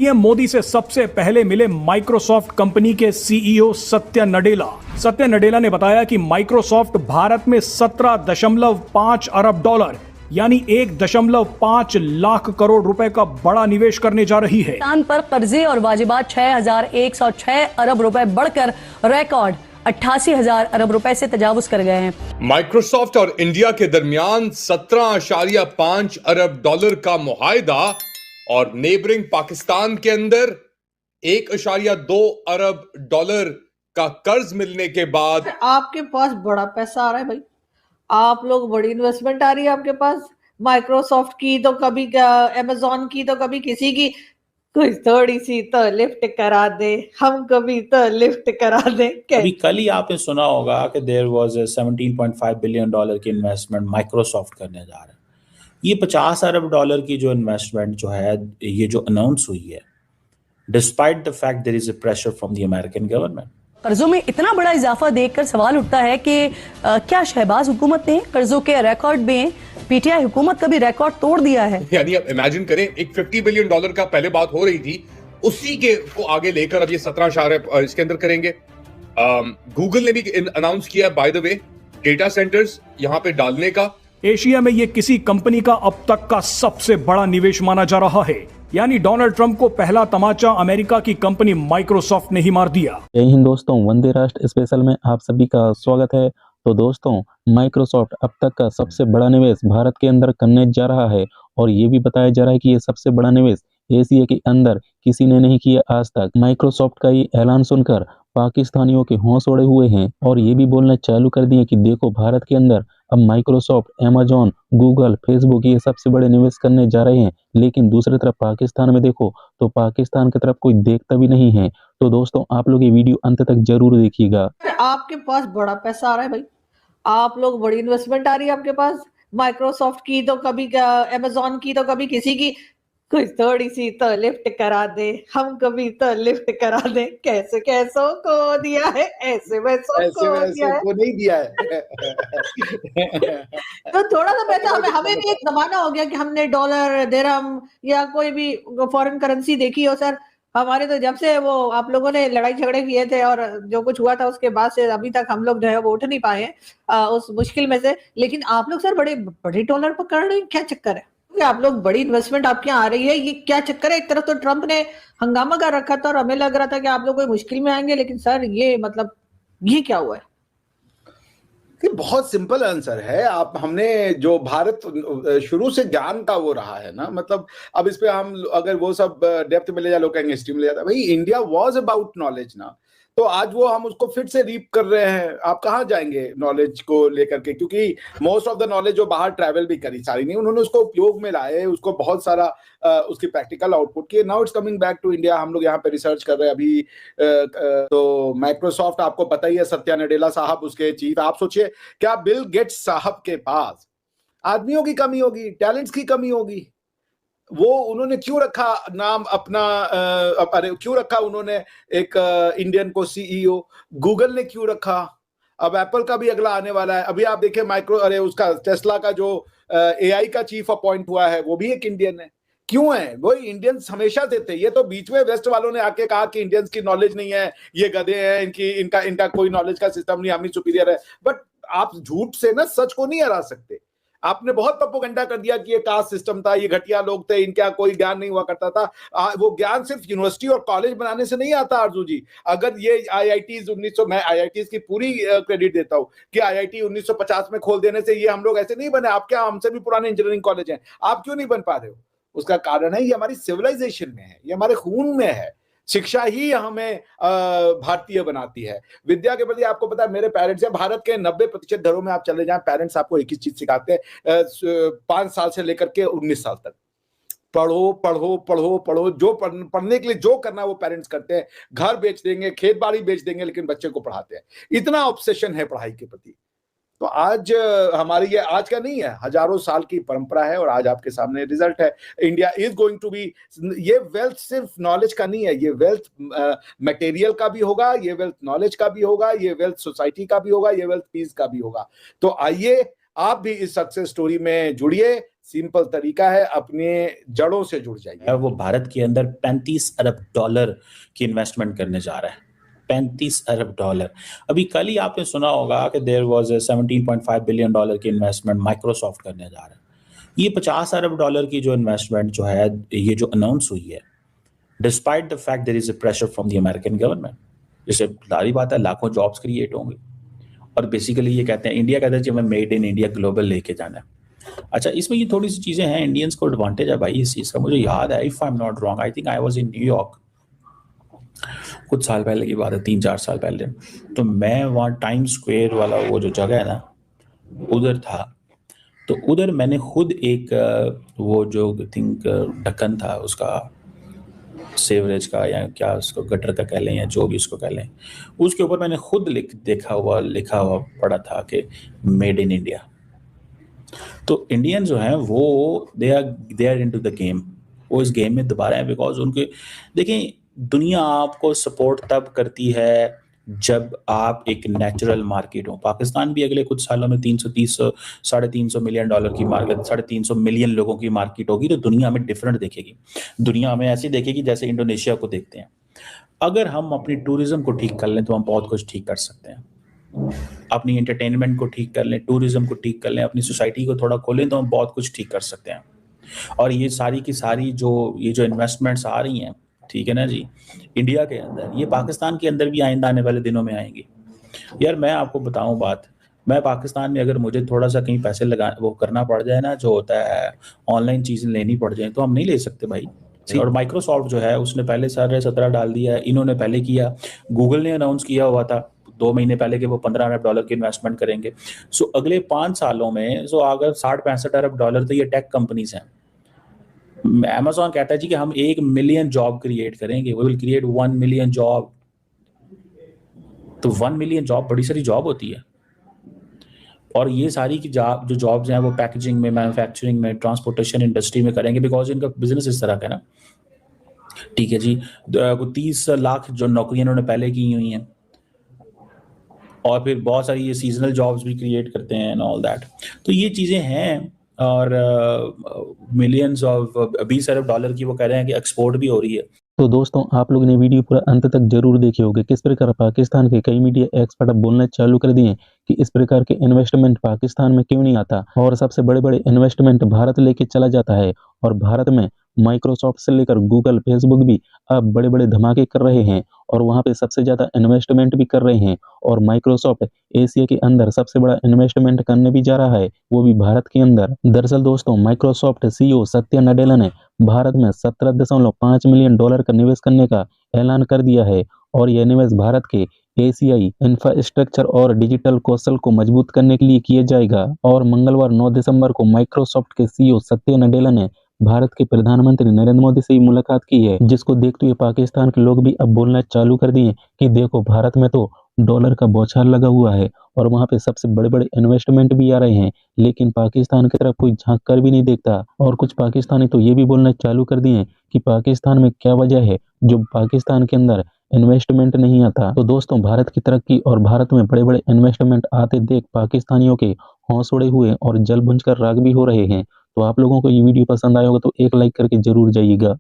PM Modi से सबसे पहले मिले माइक्रोसॉफ्ट कंपनी के सीईओ सत्या नडेला। सत्या नडेला ने बताया कि माइक्रोसॉफ्ट भारत में 17.5 अरब डॉलर यानी 1.5 लाख करोड़ रुपए का बड़ा निवेश करने जा रही है। पाकिस्तान पर कर्जे और वाजिबात 6,106 अरब रुपए बढ़कर रिकॉर्ड 88,000 अरब रुपए से तजावुज कर गए हैं। माइक्रोसॉफ्ट और इंडिया के दरमियान 17.5 अरब डॉलर का मुआहदा और नेबरिंग पाकिस्तान के अंदर 1.2 अरब डॉलर का कर्ज मिलने के बाद आपके पास बड़ा पैसा आ रहा है भाई, आप लोग बड़ी इन्वेस्टमेंट आ रही है आपके पास। माइक्रोसॉफ्ट की तो कभी अमेजॉन की तो कभी किसी की, कोई थोड़ी सी तो लिफ्ट करा दे, हम कभी तो लिफ्ट करा दे। अभी कल ही आपने सुना होगा कि there was a 17.5 billion dollar की इन्वेस्टमेंट माइक्रोसॉफ्ट करने जा रहा है। ये 50 अरब डॉलर की जो इन्वेस्टमेंट जो है, ये जो अनाउंस हुई है, despite the fact there is a pressure from the American government. कर्जों में इतना बड़ा इजाफा देखकर सवाल उठता है कि क्या शहबाज हुकूमत ने कर्जों के रिकॉर्ड में पीटीआई हुकूमत का भी रिकॉर्ड तोड़ दिया है। यानी अब इमेजिन करें, एक 50 बिलियन डॉलर का पहले बात हो रही थी, उसी के को आगे लेकर अब ये 17 इसके अंदर करेंगे। गूगल ने भी अनाउंस किया by the way data centres यहां पे डालने का। एशिया में ये किसी कंपनी का अब तक का सबसे बड़ा निवेश माना जा रहा है। यानी डोनाल्ड ट्रंप को पहला तमाचा अमेरिका की कंपनी माइक्रोसॉफ्ट ने ही मार दिया। जय हिंद दोस्तों, वंदे राष्ट्र स्पेशल में आप सभी का स्वागत है। तो दोस्तों, माइक्रोसॉफ्ट अब तक का सबसे बड़ा निवेश भारत के अंदर करने जा रहा है और ये भी बताया जा रहा है कि ये सबसे बड़ा निवेश एशिया के अंदर किसी ने नहीं किया आज तक। माइक्रोसॉफ्ट का ये ऐलान सुनकर पाकिस्तानियों के होश उड़े हुए हैं और ये भी बोलना चालू कर दिए कि देखो, भारत के अंदर अब माइक्रोसॉफ्ट, अमेजॉन, गूगल, फेसबुक ये सबसे बड़े निवेश करने जा रहे हैं। लेकिन दूसरी तरफ पाकिस्तान में देखो तो पाकिस्तान की तरफ कोई देखता भी नहीं है। तो दोस्तों, आप लोग ये वीडियो अंत तक जरूर देखिएगा। आपके पास बड़ा पैसा आ रहा है भाई, आप लोग बड़ी इन्वेस्टमेंट आ रही है आपके पास। माइक्रोसॉफ्ट की तो कभी अमेजॉन की तो कभी किसी की, कोई थोड़ी सी तो लिफ्ट करा दे, हम कभी तो लिफ्ट करा दे। कैसे कैसों को दिया है, ऐसे वैसों को दिया है, को नहीं दिया है। तो थोड़ा सा पैसा हमें भी एक जमाना हो गया कि हमने डॉलर, दिरहम या कोई भी फॉरेन करेंसी देखी हो। सर, हमारे तो जब से वो आप लोगों ने लड़ाई झगड़े किए थे और जो कुछ हुआ था उसके बाद से अभी तक हम लोग जो है वो उठ नहीं पाए उस मुश्किल में से। लेकिन आप लोग सर बड़े बड़े डॉलर पकड़ रहे हैं, क्या चक्कर है? आप लोग बड़ी इन्वेस्टमेंट आपके यहाँ आ रही है, ये क्या चक्कर है? एक तरफ तो ट्रंप ने हंगामा कर रखा था और हमें लग रहा था कि आप लोग कोई मुश्किल में आएंगे, लेकिन सर ये मतलब ये क्या हुआ है? बहुत सिंपल आंसर है। आप हमने जो भारत शुरू से ज्ञान का वो रहा है ना, मतलब अब इस पे हम अगर वो सब डेप्थ में ले जाए, लोग कहेंगे हिस्ट्री में ले जाता, भाई इंडिया वाज अबाउट नॉलेज ना। तो आज वो हम उसको फिर से रीप कर रहे हैं। आप कहाँ जाएंगे नॉलेज को लेकर के, क्योंकि मोस्ट ऑफ द नॉलेज जो बाहर ट्रैवल भी करी, सारी नहीं, उन्होंने उसको उपयोग में लाए, उसको बहुत सारा उसकी प्रैक्टिकल आउटपुट किए। Now it's coming back to India. हम लोग यहाँ पे रिसर्च कर रहे हैं अभी। तो माइक्रोसॉफ्ट आपको पता ही है, सत्या नडेला साहब उसके चीफ। आप सोचिए, क्या बिल गेट्स साहब के पास आदमियों की कमी होगी, टैलेंट्स की कमी होगी? वो उन्होंने क्यों रखा नाम अपना, अरे क्यों रखा उन्होंने एक इंडियन को सीईओ? गूगल ने क्यों रखा? अब एप्पल का भी अगला आने वाला है। अभी आप देखें उसका टेस्ला का जो एआई का चीफ अपॉइंट हुआ है, वो भी एक इंडियन है। क्यों है? वो इंडियंस हमेशा से थे। ये तो बीच में वेस्ट वालों ने आके कहा कि इंडियंस की नॉलेज नहीं है, ये गधे हैं, इनका कोई नॉलेज का सिस्टम नहीं, हम ही सुपीरियर है। बट आप झूठ से ना सच को नहीं हरा सकते। आपने बहुत प्रोपेगेंडा कर दिया कि ये कास्ट सिस्टम था, ये घटिया लोग थे, इनका कोई ज्ञान नहीं हुआ करता था। वो ज्ञान सिर्फ यूनिवर्सिटी और कॉलेज बनाने से नहीं आता आरजू जी। अगर ये आईआईटीज 1900, मैं आईआईटीज की पूरी क्रेडिट देता हूं कि आईआईटी 1950 में खोल देने से ये हम लोग ऐसे नहीं बने। आपके हमसे भी पुराने इंजीनियरिंग कॉलेज हैं, आप क्यों नहीं बन पा रहे हो? उसका कारण है ये हमारी सिविलाइजेशन में है, ये हमारे खून में है। शिक्षा ही हमें भारतीय बनाती है। विद्या के प्रति आपको पता है, मेरे पेरेंट्स हैं, भारत के 90% घरों में आप चले जाएं, पेरेंट्स आपको एक ही चीज सिखाते हैं 5 साल से लेकर के 19 साल तक। पढ़ो पढ़ो पढ़ो पढ़ो। जो पढ़ने के लिए जो करना है वो पेरेंट्स करते हैं। घर बेच देंगे, खेत बाड़ी बेच देंगे, लेकिन बच्चे को पढ़ाते हैं। इतना ऑब्सेशन है पढ़ाई के प्रति। तो आज हमारी ये आज का नहीं है, हजारों साल की परंपरा है और आज आपके सामने रिजल्ट है। India is going to be, ये वेल्थ सिर्फ नॉलेज का नहीं है, ये वेल्थ मटेरियल का भी होगा, ये वेल्थ नॉलेज का भी होगा, ये वेल्थ सोसाइटी का भी होगा, ये वेल्थ पीस का भी होगा। तो आइए आप भी इस सक्सेस स्टोरी में जुड़िए, सिंपल तरीका है, अपने जड़ों से जुड़ जाइए। वो भारत के अंदर 35 अरब डॉलर की इन्वेस्टमेंट करने जा रहा है। 35 अरब डॉलर। अभी कल ही आपने सुना होगा कि देयर वाज 17.5 बिलियन डॉलर की इन्वेस्टमेंट माइक्रोसॉफ्ट करने जा रहा है। ये 50 अरब डॉलर की जो इन्वेस्टमेंट जो है, ये जो अनाउंस हुई है, despite the fact there is a pressure from the American government, जैसे सारी बात है, लाखों जॉब्स क्रिएट होंगे। और बेसिकली ये कहते हैं, इंडिया कहता है कि हमें मेड इन इंडिया ग्लोबल लेके जाना है। अच्छा, इसमें ये थोड़ी सी चीज़ें हैं, इंडियंस को एडवांटेज है भाई इस चीज़ का। मुझे याद है, if I am not wrong, I think I was in New York, कुछ साल पहले की बात है, 3-4 साल पहले। तो मैं वहाँ टाइम स्क्वायर वाला वो जो जगह है ना, उधर था। तो उधर मैंने खुद एक वो जो थिंक ढक्कन था उसका, सेवरेज का या क्या उसको गटर का कह लें या जो भी उसको कह लें, उसके ऊपर मैंने खुद लिखा हुआ पढ़ा था कि मेड इन इंडिया। तो इंडियन जो हैं वो they are into the game, वो इस गेम में दोबारा है, बिकॉज उनके देखें, दुनिया आपको सपोर्ट तब करती है जब आप एक नेचुरल मार्केट हो। पाकिस्तान भी अगले कुछ सालों में 300-350 मिलियन डॉलर की मार्केट, 350 मिलियन लोगों की मार्केट होगी, तो दुनिया में डिफरेंट देखेगी। दुनिया में ऐसी देखेगी जैसे इंडोनेशिया को देखते हैं। अगर हम अपनी टूरिज्म को ठीक कर लें तो हम बहुत कुछ ठीक कर सकते हैं। अपनी एंटरटेनमेंट को ठीक कर लें, टूरिज्म को ठीक कर लें, अपनी सोसाइटी को थोड़ा खोलें तो हम बहुत कुछ ठीक कर सकते हैं। और ये सारी की सारी जो इन्वेस्टमेंट्स आ रही हैं, ठीक है ना जी, इंडिया के अंदर, ये पाकिस्तान के अंदर भी आइंदा आने वाले दिनों में आएंगी। यार मैं आपको बताऊं बात, मैं पाकिस्तान में अगर मुझे थोड़ा सा कहीं पैसे वो करना पड़ जाए ना, जो होता है ऑनलाइन चीज़ें लेनी पड़ जाए, तो हम नहीं ले सकते भाई। और माइक्रोसॉफ्ट जो है उसने पहले 17.5 डाल दिया है, इन्होंने पहले किया, गूगल ने अनाउंस किया हुआ था 2 महीने पहले कि वो 15 अरब डॉलर की इन्वेस्टमेंट करेंगे। सो अगले 5 सालों में अगर 60-65 अरब डॉलर, तो ये टेक कंपनीज हैं। Amazon कहता है जी कि हम 1 मिलियन जॉब क्रिएट करेंगे, we will create 1 million job. तो 1 मिलियन जॉब बड़ी सारी जॉब होती है। और ये सारी की जो जॉब्स हैं वो पैकेजिंग में, मैन्युफैक्चरिंग में, ट्रांसपोर्टेशन इंडस्ट्री में करेंगे, बिकॉज इनका बिजनेस इस तरह का है ना, ठीक है जी। 30 लाख जो नौकरियां इन्होंने पहले की हुई हैं, और फिर बहुत सारी ये सीजनल जॉब्स भी क्रिएट करते हैं एंड ऑल दैट। तो ये चीज़ें हैं। और मिलियंस ऑफ 20 अरब डॉलर की वो कह रहे हैं कि एक्सपोर्ट भी हो रही है। तो दोस्तों, आप लोगों ने वीडियो पूरा अंत तक जरूर देखे होंगे। किस प्रकार पाकिस्तान के कई मीडिया एक्सपर्ट अब बोलना चालू कर दिए कि इस प्रकार के इन्वेस्टमेंट पाकिस्तान में क्यों नहीं आता, और सबसे बड़े बड़े इन्वेस्टमेंट भारत लेके चला जाता है। और भारत में माइक्रोसॉफ्ट से लेकर गूगल, फेसबुक भी अब बड़े बड़े धमाके कर रहे हैं, और वहां पे सबसे ज्यादा इन्वेस्टमेंट भी कर रहे हैं। और माइक्रोसॉफ्ट एशिया के अंदर सबसे बड़ा इन्वेस्टमेंट करने भी जा रहा है, वो भी भारत के अंदर। दरअसल दोस्तों, माइक्रोसॉफ्ट सीईओ सत्या नडेला ने भारत में 17.5 मिलियन डॉलर का निवेश करने का ऐलान कर दिया है, और यह निवेश भारत के एशियाई इंफ्रास्ट्रक्चर और डिजिटल कौशल को मजबूत करने के लिए किया जाएगा। और मंगलवार 9 दिसंबर को माइक्रोसॉफ्ट के सीईओ सत्या नडेला ने भारत के प्रधानमंत्री नरेंद्र मोदी से मुलाकात की है, जिसको देखते हुए पाकिस्तान के लोग भी अब बोलना चालू कर दिए कि देखो, भारत में तो डॉलर का बौछार लगा हुआ है और वहां पे सबसे बड़े बड़े इन्वेस्टमेंट भी आ रहे हैं, लेकिन पाकिस्तान की तरफ कोई झांक कर भी नहीं देखता। और कुछ पाकिस्तानी तो ये भी बोलना चालू कर दिए कि पाकिस्तान में क्या वजह है जो पाकिस्तान के अंदर इन्वेस्टमेंट नहीं आता। तो दोस्तों, भारत की तरक्की और भारत में बड़े बड़े इन्वेस्टमेंट आते देख पाकिस्तानियों के हौस उड़े हुए और जल भुंज कर राख भी हो रहे हैं। तो आप लोगों को ये वीडियो पसंद आया होगा तो एक लाइक करके जरूर जाइएगा।